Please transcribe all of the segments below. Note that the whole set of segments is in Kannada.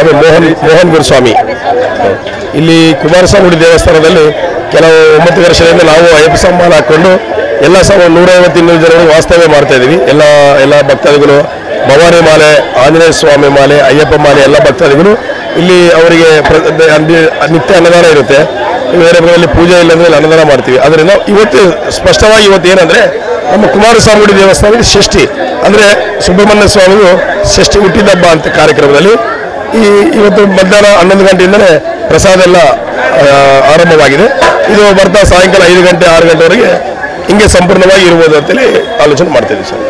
ಹೆಸರು ಮೋಹನ್ ಗುರುಸ್ವಾಮಿ. ಇಲ್ಲಿ ಕುಮಾರಸ್ವಾಮಿ ದೇವಸ್ಥಾನದಲ್ಲಿ ಕೆಲವು 9 ವರ್ಷದಿಂದ ನಾವು ಅಯ್ಯಪ್ಪ ಸಂಮಾನ ಹಾಕ್ಕೊಂಡು ಎಲ್ಲ 150-200 ಜನರು ವಾಸ್ತವ್ಯ ಮಾಡ್ತಾ ಇದ್ದೀವಿ. ಎಲ್ಲ ಭಕ್ತಾದಿಗಳು ಭವಾನಿ ಮಾಲೆ, ಆಂಜನೇಯ ಸ್ವಾಮಿ ಮಾಲೆ, ಅಯ್ಯಪ್ಪ ಮಾಲೆ ಎಲ್ಲ ಭಕ್ತಾದಿಗಳು ಇಲ್ಲಿ ಅವರಿಗೆ ನಿತ್ಯ ಅನ್ನದಾನ ಇರುತ್ತೆ. ಬೇರೆ ಬೇರೆ ಪೂಜೆ ಇಲ್ಲಂದ್ರೆ ಅನ್ನದಾನ ಮಾಡ್ತೀವಿ. ಅದರಿಂದ ಇವತ್ತು ಸ್ಪಷ್ಟವಾಗಿ ಏನಂದ್ರೆ ನಮ್ಮ ಕುಮಾರಸ್ವಾಮಿ ದೇವಸ್ಥಾನದಲ್ಲಿ ಷಷ್ಠಿ ಅಂದರೆ ಸುಬ್ರಹ್ಮಣ್ಯ ಸ್ವಾಮಿಗೂ ಷಷ್ಠಿ ಹುಟ್ಟಿದ ಹಬ್ಬ ಅಂತ ಕಾರ್ಯಕ್ರಮದಲ್ಲಿ ಇವತ್ತು ಮಧ್ಯಾಹ್ನ 11 ಗಂಟೆಯಿಂದಲೇ ಪ್ರಸಾದ ಎಲ್ಲ ಆರಂಭವಾಗಿದೆ. ಇದು ಬರ್ತಾ ಸಾಯಂಕಾಲ 5 ಗಂಟೆ 6 ಗಂಟೆವರೆಗೆ ಹಿಂಗೆ ಸಂಪೂರ್ಣವಾಗಿ ಇರ್ಬೋದು ಅಂತೇಳಿ ಆಲೋಚನೆ ಮಾಡ್ತಿದ್ದೀವಿ ಸರ್.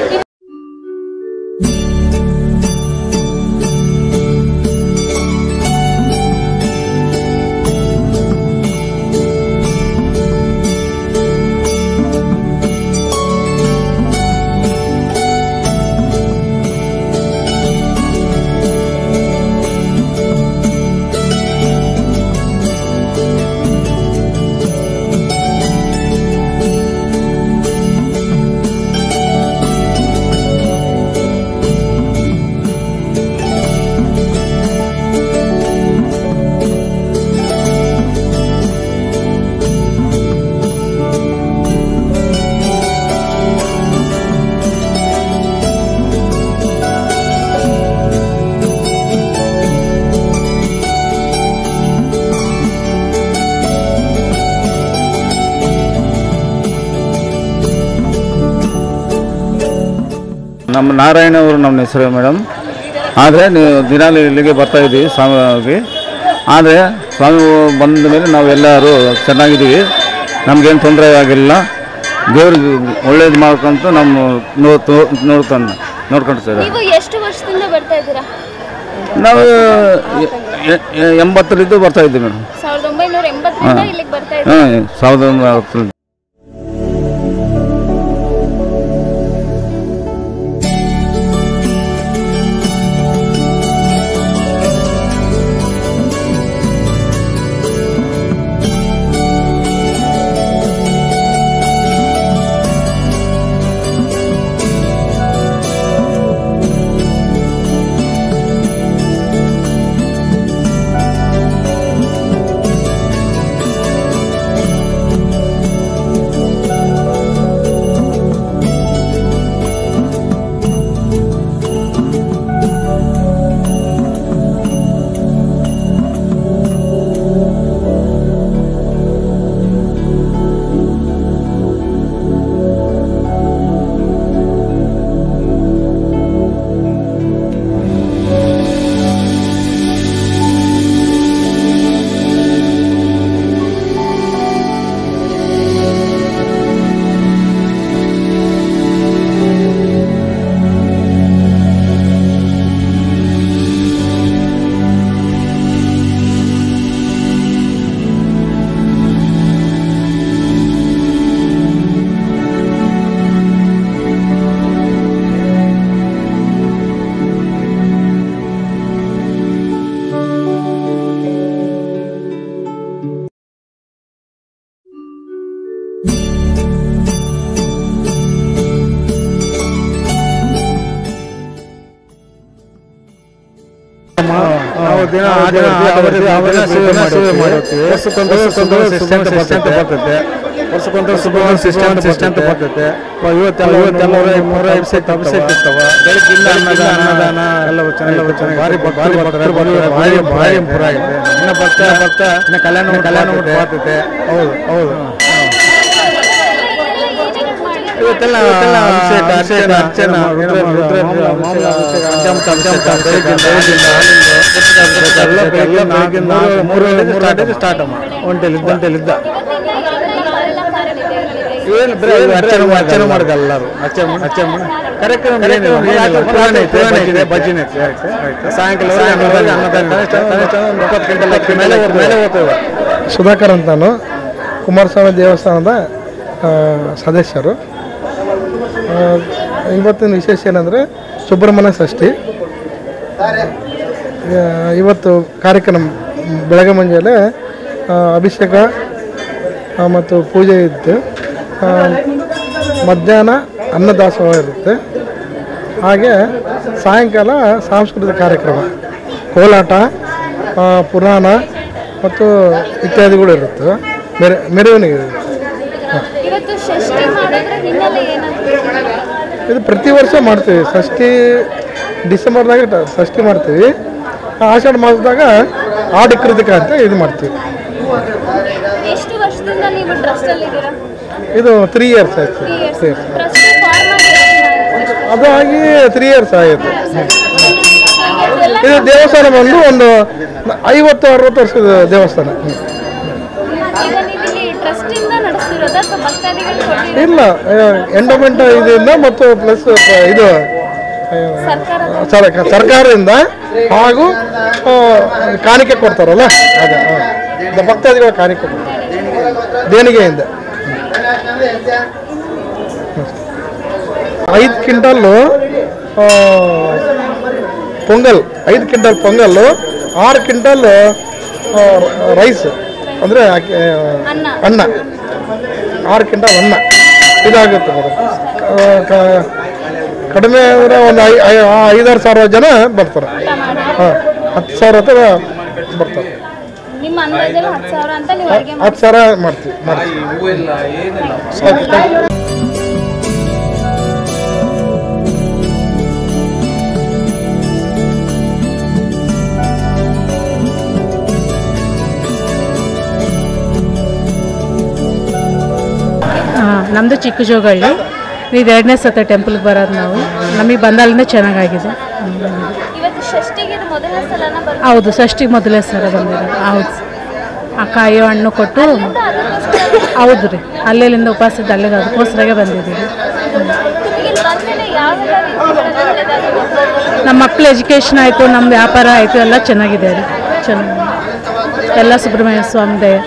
ನಮ್ಮ ನಾರಾಯಣ ಅವರು ನಮ್ಮ ಹೆಸರು ಮೇಡಮ್. ಆದರೆ ನೀವು ದಿನಾಲು ಇಲ್ಲಿಗೆ ಬರ್ತಾಯಿದ್ದೀವಿ ಸ್ವಾಮಿಗೆ. ಆದರೆ ಸ್ವಾಮಿ ಬಂದ ಮೇಲೆ ನಾವು ಎಲ್ಲರೂ ಚೆನ್ನಾಗಿದ್ದೀವಿ, ನಮಗೇನು ತೊಂದರೆ ಆಗಿಲ್ಲ. ದೇವ್ರಿಗೆ ಒಳ್ಳೇದು ಮಾಡ್ಕೊಂತ ನಮ್ಮ ನೋಡ್ಕೊಂಡು ಸರ್. ಎಷ್ಟು ವರ್ಷದಿಂದ ಬರ್ತಾ ಇದ್ದೀರಾ? ನಾವು 80 ಬರ್ತಾ ಇದ್ದೀವಿ ಮೇಡಮ್. 1980 ಇಲ್ಲಿಗೆ ಬರ್ತಾ ಇದ್ದೀವಿ. 1980. ವರ್ಷಕ್ಕೊಂದು ಸಿಸ್ಟಮ್ ಅಂತ ಬರ್ತೈತೆ. ಇವತ್ತೆಲ್ಲ ಅಭಿಷೇಕ ಇರ್ತಾವ. ಬೆಳಗ್ಗಿಂದ ಅನ್ನದಾನ ಎಲ್ಲವೂ ಚೆನ್ನಾಗಿ ಭಾರಿ ಇಂಪ್ರೂವ್ ಆಗಿದೆ. ಇನ್ನು ಬರ್ತಾ ಕಲ್ಯಾಣ ಬರ್ತೈತೆ. ಹೌದು ಇವತ್ತೆಲ್ಲ ಅಭಿಷೇಕ ಅರ್ಚನ ಸ್ಟಾರ್ಟ್ ಒಂಟೆಲಿದ್ದ ಅರ್ಚನೆ ಮಾಡಿದ ಎಲ್ಲರೂ ಕಾರ್ಯಕ್ರಮ ಭಜನೆ ಸಾಯಂಕಾಲ ಮೇಲೆ ಹೋಗ್ತೇವೆ. ಸುಧಾಕರ್ ಅಂತಾನು ಕುಮಾರಸ್ವಾಮಿ ದೇವಸ್ಥಾನದ ಸದಸ್ಯರು. ಇವತ್ತಿನ ವಿಶೇಷ ಏನಂದರೆ ಸುಬ್ರಹ್ಮಣ್ಯ ಷಷ್ಠಿ. ಇವತ್ತು ಕಾರ್ಯಕ್ರಮ ಬೆಳಗ್ಗೆ ಮುಂಜಾನೆ ಅಭಿಷೇಕ ಮತ್ತು ಪೂಜೆ ಇದ್ದು ಮಧ್ಯಾಹ್ನ ಅನ್ನದಾಸೋಹ ಇರುತ್ತೆ. ಹಾಗೆ ಸಾಯಂಕಾಲ ಸಾಂಸ್ಕೃತಿಕ ಕಾರ್ಯಕ್ರಮ, ಕೋಲಾಟ, ಪುರಾಣ ಮತ್ತು ಇತ್ಯಾದಿಗಳು ಇರುತ್ತೆ. ಮೆರವಣಿಗೆ ಇರುತ್ತೆ. ಇವತ್ತು ಷಷ್ಠಿ ಮಾಡೋದ್ರ ಹಿನ್ನೆಲೆ ಏನಂತ? ಇದು ಪ್ರತಿ ವರ್ಷ ಮಾಡ್ತೀವಿ. ಷಷ್ಠಿ ಡಿಸೆಂಬರ್ದಾಗ ಷಷ್ಠಿ ಮಾಡ್ತೀವಿ. ಆಷಾಢ ಮಾಸದಾಗ ಆಡಿ ಕೃತಿಕ ಅಂತ ಇದು ಮಾಡ್ತೀವಿ. ಎಷ್ಟು ವರ್ಷದಿಂದ ನೀವು ಟ್ರಸ್ಟ್ ಅಲ್ಲಿ ಇದ್ದೀರಾ? ಇದು 3 ಇಯರ್ಸ್ ಆಯ್ತು. 3 years. 3 years. ಟ್ರಸ್ಟ್ ಫಾರ್ಮ್ ಆಗಿ ಅದಾಗಿ 3 ಇಯರ್ಸ್ ಆಯಿತು. ಇದು ದೇವಸ್ಥಾನ ಬಂದು ಒಂದು 50-60 ವರ್ಷದ ದೇವಸ್ಥಾನ. ಈಗ ನೀವು ಇಲ್ಲಿ ಟ್ರಸ್ಟ್ ಇಂದ ನಡೆಸ್ತಿರೋದ ಅಥವಾ ಭಕ್ತಾದಿಗಳು ಕೊಟ್ಟಿರೋದಾ? ಇಲ್ಲ, ಎಂಡೋಮೆಂಟ್ ಇದರಿಂದ ಮತ್ತು ಪ್ಲಸ್ ಇದು ಸರ್ಕಾರದಿಂದ ಹಾಗೂ ಕಾಣಿಕೆ ಕೊಡ್ತಾರಲ್ಲ ಅದು ಭಕ್ತಾದಿಗಳ ಕಾಣಿಕೆ ದೇಣಿಗೆಯಿಂದ 5 quintal pongal, 5 quintal pongal, 6 quintal rice ಅಂದರೆ ಅನ್ನ, 6 ಕ್ವಿಂಟಲ್ ಅನ್ನ ಇದಾಗುತ್ತೆ ಮೇಡಮ್. ಕಡಿಮೆ ಅಂದರೆ ಒಂದು 5-6 ಸಾವಿರ ಜನ ಬರ್ತಾರೆ. 10,000 ಹತ್ರ ಬರ್ತಾರೆ. ನಿಮ್ಮ ಅಂದಾಜಲ್ಲಿ 10,000 ಅಂತ ನೀವು ಅಡುಗೆ 10,000 ಮಾಡ್ತೀವಿ. ನಮ್ಮದು ಚಿಕ್ಕ ಜೋಗಳ್ಳಿ. ಇದು 2ನೇ ಸತ ಟೆಂಪಲ್ಗೆ ಬರೋದು ನಾವು. ನಮಗೆ ಬಂದಾಲಿಂದ ಚೆನ್ನಾಗಾಗಿದೆ. ಇವತ್ತು ಷಷ್ಠಿಗೆ ಇದು ಮೊದಲನೇ ಸಲನ ಬರೋದು? ಹೌದು, ಷಷ್ಠಿಗೆ ಮೊದಲನೇ ಸಲ ಬಂದಿರೋದು. ಹೌದು, ಆ ಕಾಯಿ ಹಣ್ಣು ಕೊಟ್ಟು ಹೌದು ರೀ, ಅಲ್ಲೆಲ್ಲಿಂದ ಉಪವಾಸದ ಅಲ್ಲಿಗೆ ಅದಕ್ಕೋಸ್ಕರಗೆ ಬಂದಿದ್ದೀವಿ. ನಮ್ಮ ಮಕ್ಕಳ ಎಜುಕೇಷನ್ ಆಯಿತು, ನಮ್ಮ ವ್ಯಾಪಾರ ಆಯಿತು, ಎಲ್ಲ ಚೆನ್ನಾಗಿದೆ ರೀ. ಚೆನ್ನಾಗಿ ಎಲ್ಲ ಸುಬ್ರಹ್ಮಣ್ಯ ಸ್ವಾಮಿ ದಯ.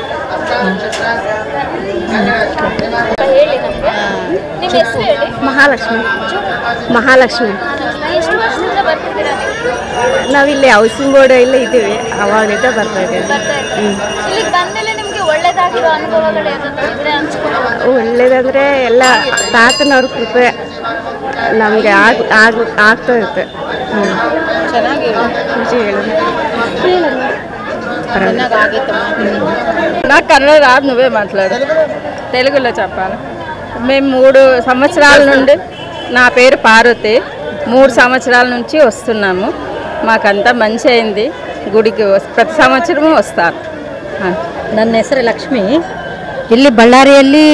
ಮಹಾಲಕ್ಷ್ಮಿ. ಎಷ್ಟು ವರ್ಷದಿಂದ ಬರ್ತಿದ್ದೀರಾ? ನಾವಿಲ್ಲಿ ಹೌಸಿಂಗ್ ಬೋರ್ಡ್ ಇಲ್ಲೇ ಇದ್ದೀವಿ, ಅವಾಗಲಿಂದ ಬರ್ತಾ ಇದ್ದೀವಿ. ಇಲ್ಲಿಗೆ ಬಂದ್ಮೇಲೆ ನಿಮಗೆ ಒಳ್ಳೇದಾಗಿರೋ ಅನುಭವಗಳು ಏನಾದ್ರು ಇದ್ರೆ ಹಂಚ್ಕೊಳ್ಳಿ. ಒಳ್ಳೇದಂದರೆ ಎಲ್ಲ ತಾತನವ್ರ ಕೃಪೆ ನಮಗೆ ಆಗ್ತಾ ಇರುತ್ತೆ. నాకు కన్నడ రాదు, నువ్వే మాట్లాడు. తెలుగులో చెప్పాలి. మేము 3 సంవత్సరాల నుండి, నా పేరు పార్వతి, 3 సంవత్సరాల నుంచి వస్తున్నాము. మాకంతా మంచి అయింది. గుడికి ప్రతి సంవత్సరము వస్తారు. ನನ್ನ ಹೆಸರು ಲಕ್ಷ್ಮಿ. ಇಲ್ಲಿ ಬಳ್ಳಾರಿಯಲ್ಲಿ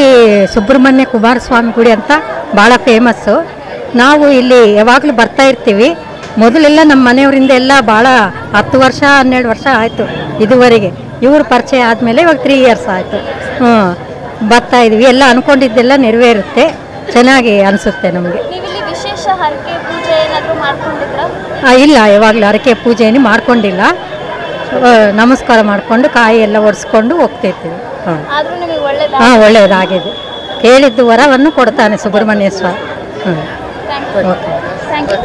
ಸುಬ್ರಹ್ಮಣ್ಯ ಕುಮಾರಸ್ವಾಮಿ ಗುಡಿ ಅಂತ ಭಾಳ ಫೇಮಸ್ಸು. ನಾವು ಇಲ್ಲಿ ಯಾವಾಗಲೂ ಬರ್ತಾ ಇರ್ತೀವಿ. ಮೊದಲೆಲ್ಲ ನಮ್ಮ ಮನೆಯವರಿಂದ ಎಲ್ಲ ಭಾಳ 10 ವರ್ಷ 12 ವರ್ಷ ಆಯಿತು ಇದುವರೆಗೆ. ಇವರು ಪರಿಚಯ ಆದಮೇಲೆ ಇವಾಗ 3 ಇಯರ್ಸ್ ಆಯಿತು. ಬರ್ತಾ ಇದ್ವಿ. ಎಲ್ಲ ಅಂದ್ಕೊಂಡಿದ್ದೆಲ್ಲ ನೆರವೇರುತ್ತೆ. ಚೆನ್ನಾಗಿ ಅನಿಸುತ್ತೆ ನಮಗೆ. ನೀವಿಲ್ಲಿ ವಿಶೇಷ ಹರಕೆ ಪೂಜೆ ಏನಾದರೂ ಮಾಡ್ಕೊಂಡಿದ್ರಾ? ಇಲ್ಲ, ಯಾವಾಗಲೂ ಹರಕೆ ಪೂಜೆಯನ್ನು ಮಾಡ್ಕೊಂಡಿಲ್ಲ. ನಮಸ್ಕಾರ ಮಾಡಿಕೊಂಡು ಕಾಯಿ ಎಲ್ಲ ಒರೆಸ್ಕೊಂಡು ಹೋಗ್ತಿರ್ತೀವಿ. ಆದರೂ ನಿಮಗೆ ಒಳ್ಳೆಯದಾಗಿದೆ. ಕೇಳಿದ್ದು ವರವನ್ನು ಕೊಡ್ತಾನೆ Subrahmanya Swamy. Thank you.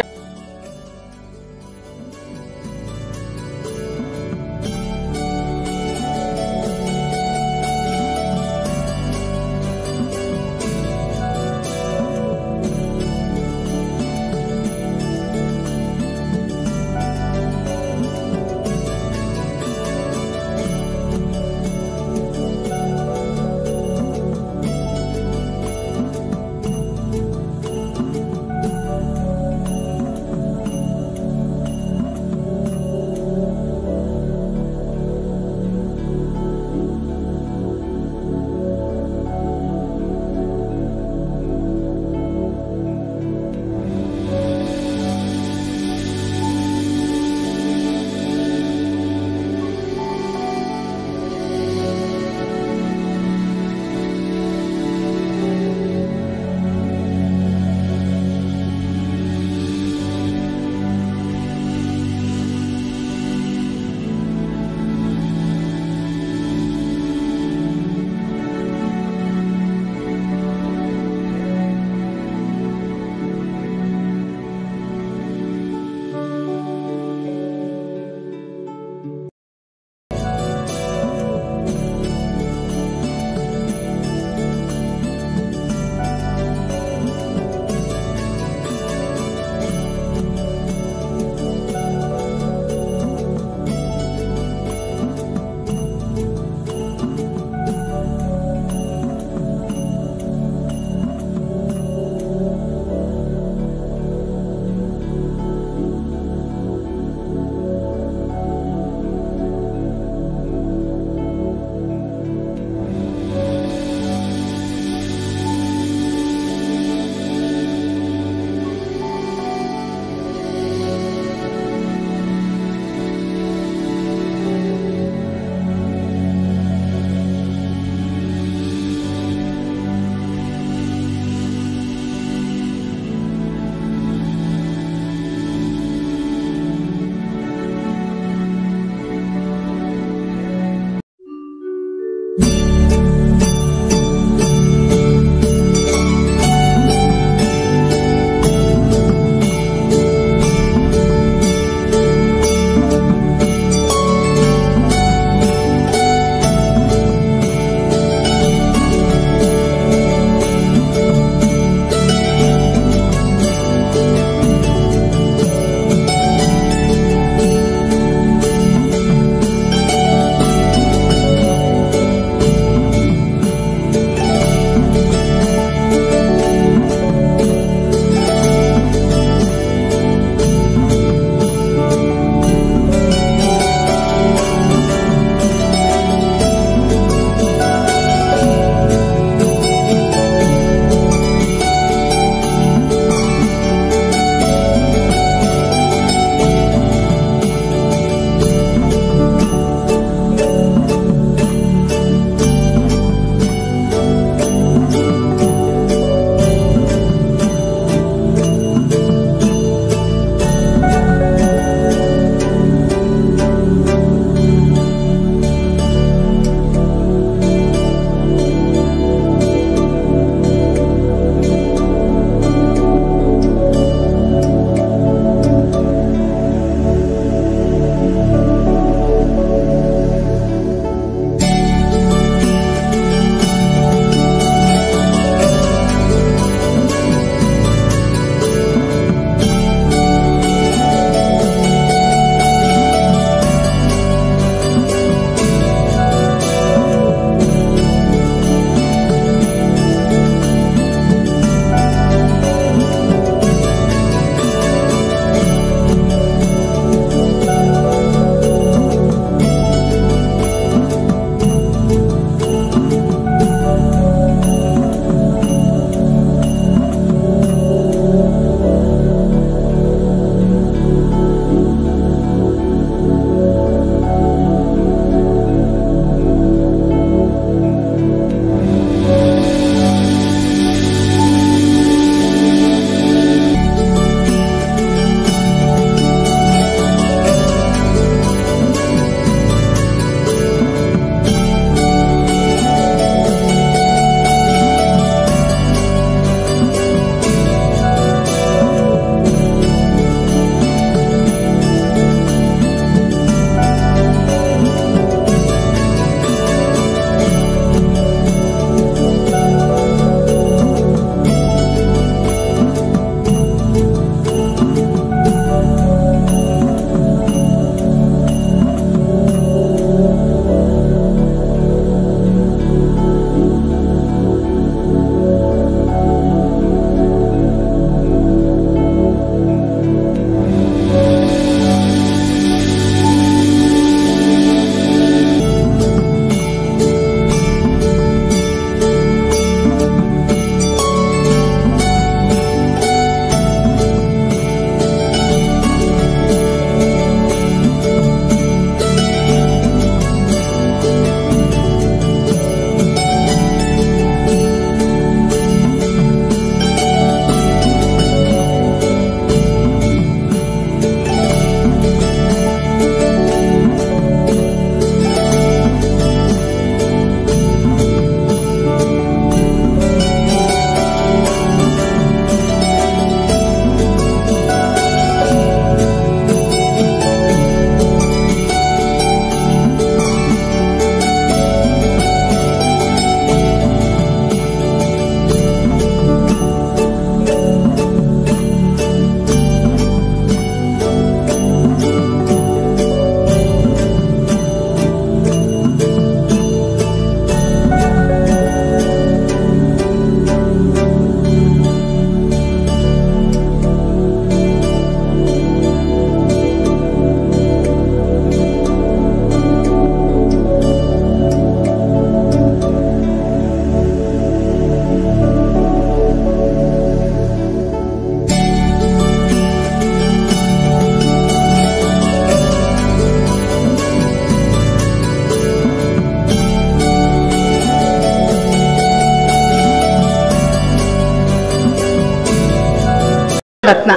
Ratna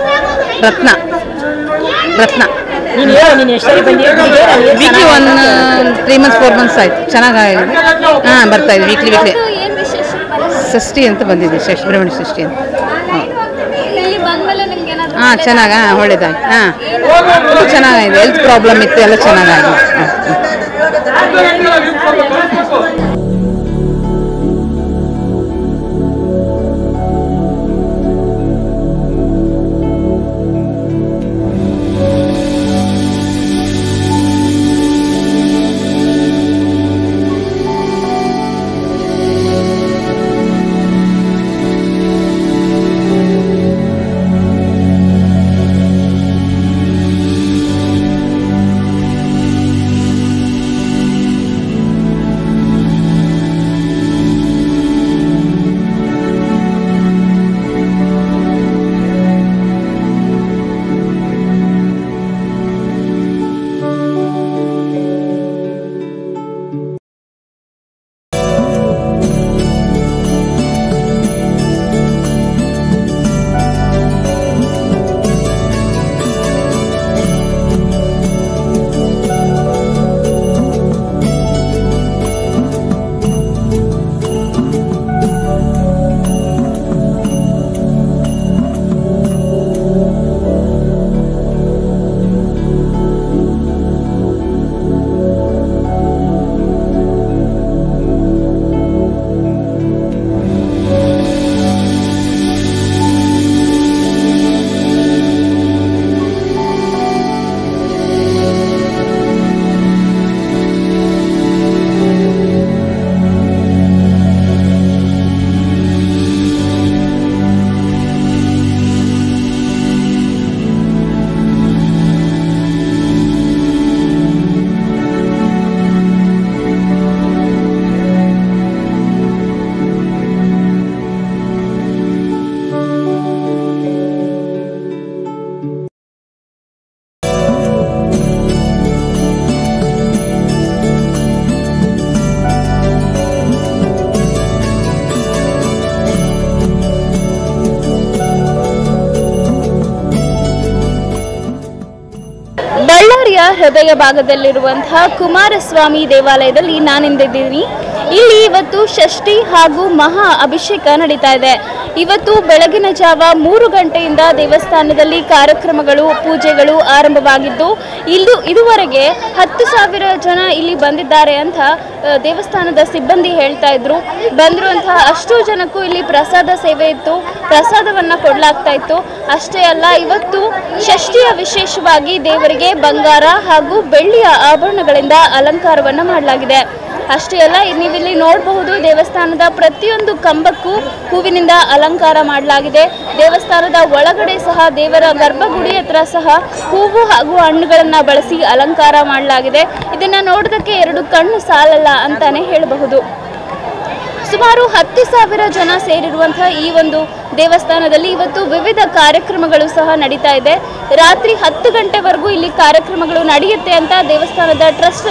Ratna Ratna weekly 3 months 4 months ಆಯ್ತು, ಚೆನ್ನಾಗಿದೆ. ಬರ್ತಾ ಇದೆ ವೀಕ್ಲಿ ಏನು ವಿಶೇಷ ಷಷ್ಠಿ ಅಂತ ಬಂದಿದೆ, ಸುಬ್ರಹ್ಮಣ್ಯ ಷಷ್ಠಿ ಅಂತ. ಇಲ್ಲಿ ಬಂದ್ಮೇಲೆ ನಿಮ್ಗೆ ಏನಾದ್ರು ಚೆನ್ನಾಗಿ ಒಳ್ಳೇದಾಗಿ ಚೆನ್ನಾಗಿದೆ. ಹೆಲ್ತ್ ಪ್ರಾಬ್ಲಮ್ ಇತ್ತು, ಎಲ್ಲ ಚೆನ್ನಾಗಿದೆ. ಬಳ್ಳಾರಿಯ ಹೃದಯ ಭಾಗದಲ್ಲಿರುವಂತಹ ಕುಮಾರಸ್ವಾಮಿ ದೇವಾಲಯದಲ್ಲಿ ನಾನಿಂದಿದ್ದೀನಿ. ಇಲ್ಲಿ ಇವತ್ತು ಷಷ್ಠಿ ಹಾಗೂ ಮಹಾ ಅಭಿಷೇಕ ನಡೀತಾ ಇದೆ. ಇವತ್ತು ಬೆಳಗಿನ ಜಾವ 3 ಗಂಟೆಯಿಂದ ದೇವಸ್ಥಾನದಲ್ಲಿ ಕಾರ್ಯಕ್ರಮಗಳು, ಪೂಜೆಗಳು ಆರಂಭವಾಗಿದ್ದು ಇದುವರೆಗೆ 10,000 ಜನ ಇಲ್ಲಿ ಬಂದಿದ್ದಾರೆ ಅಂತ ದೇವಸ್ಥಾನದ ಸಿಬ್ಬಂದಿ ಹೇಳ್ತಾ ಇದ್ರು. ಬಂದಿರುವಂತಹ ಅಷ್ಟು ಜನಕ್ಕೂ ಇಲ್ಲಿ ಪ್ರಸಾದ ಸೇವೆ ಇತ್ತು, ಪ್ರಸಾದವನ್ನು ಕೊಡಲಾಗ್ತಾ ಇತ್ತು. ಅಷ್ಟೇ ಅಲ್ಲ, ಇವತ್ತು ಷಷ್ಠಿಯ ವಿಶೇಷವಾಗಿ ದೇವರಿಗೆ ಬಂಗಾರ ಹಾಗೂ ಬೆಳ್ಳಿಯ ಆಭರಣಗಳಿಂದ ಅಲಂಕಾರವನ್ನು ಮಾಡಲಾಗಿದೆ. ಅಷ್ಟೇ ಅಲ್ಲ, ನೀವಿಲ್ಲಿ ನೋಡಬಹುದು ದೇವಸ್ಥಾನದ ಪ್ರತಿಯೊಂದು ಕಂಬಕ್ಕೂ ಹೂವಿನಿಂದ ಅಲಂಕಾರ ಮಾಡಲಾಗಿದೆ. ದೇವಸ್ಥಾನದ ಒಳಗಡೆ ಸಹ ದೇವರ ಗರ್ಭಗುಡಿ ಹತ್ರ ಸಹ ಹೂವು ಹಾಗೂ ಹಣ್ಣುಗಳನ್ನು ಬಳಸಿ ಅಲಂಕಾರ ಮಾಡಲಾಗಿದೆ. ಇದನ್ನು ನೋಡೋದಕ್ಕೆ 2 ಕಣ್ಣು ಸಾಲಲ್ಲ ಅಂತಾನೆ ಹೇಳಬಹುದು. ಸುಮಾರು 10,000 ಜನ ಸೇರಿರುವಂತಹ ಈ ಒಂದು ದೇವಸ್ಥಾನದಲ್ಲಿ ಇವತ್ತು ವಿವಿಧ ಕಾರ್ಯಕ್ರಮಗಳು ಸಹ ನಡೀತಾ ಇದೆ. ರಾತ್ರಿ 10 ಗಂಟೆವರೆಗೂ ಇಲ್ಲಿ ಕಾರ್ಯಕ್ರಮಗಳು ನಡೆಯುತ್ತೆ ಅಂತ ದೇವಸ್ಥಾನದ ಟ್ರಸ್ಟ್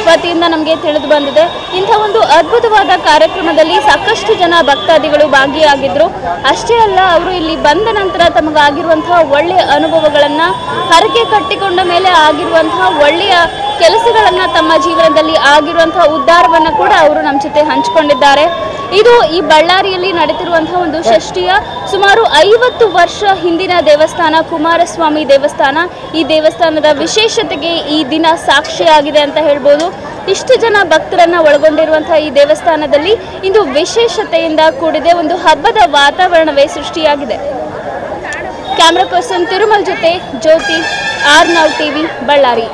ವತಿಯಿಂದ ನಮಗೆ ತಿಳಿದು ಬಂದಿದೆ. ಇಂಥ ಒಂದು ಅದ್ಭುತವಾದ ಕಾರ್ಯಕ್ರಮದಲ್ಲಿ ಸಾಕಷ್ಟು ಜನ ಭಕ್ತಾದಿಗಳು ಭಾಗಿಯಾಗಿದ್ರು. ಅಷ್ಟೇ ಅಲ್ಲ, ಅವರು ಇಲ್ಲಿ ಬಂದ ನಂತರ ತಮಗಾಗಿರುವಂತಹ ಒಳ್ಳೆಯ ಅನುಭವಗಳನ್ನು, ಹರಕೆ ಕಟ್ಟಿಕೊಂಡ ಮೇಲೆ ಆಗಿರುವಂತಹ ಒಳ್ಳೆಯ ಕೆಲಸಗಳನ್ನ, ತಮ್ಮ ಜೀವನದಲ್ಲಿ ಆಗಿರುವಂತಹ ಉದ್ಧಾರವನ್ನು ಕೂಡ ಅವರು ನಮ್ಮ ಜೊತೆ ಹಂಚಿಕೊಂಡಿದ್ದಾರೆ. ಇದು ಈ ಬಳ್ಳಾರಿಯಲ್ಲಿ ನಡೆದಿರುವಂತಹ ಒಂದು ಷಷ್ಠಿಯ ಸುಮಾರು 50 ವರ್ಷ ಹಿಂದಿನ ದೇವಸ್ಥಾನ ಕುಮಾರಸ್ವಾಮಿ ದೇವಸ್ಥಾನ. ಈ ದೇವಸ್ಥಾನದ ವಿಶೇಷತೆಗೆ ಈ ದಿನ ಸಾಕ್ಷಿಯಾಗಿದೆ ಅಂತ ಹೇಳ್ಬೋದು. ಇಷ್ಟು ಜನ ಭಕ್ತರನ್ನ ಒಳಗೊಂಡಿರುವಂತಹ ಈ ದೇವಸ್ಥಾನದಲ್ಲಿ ಇಂದು ವಿಶೇಷತೆಯಿಂದ ಕೂಡಿದೆ. ಒಂದು ಹಬ್ಬದ ವಾತಾವರಣವೇ ಸೃಷ್ಟಿಯಾಗಿದೆ. ಕ್ಯಾಮ್ರಾ ಪರ್ಸನ್ ತಿರುಮಲ್ ಜೊತೆ ಜ್ಯೋತಿ, R Now TV, ಬಳ್ಳಾರಿ.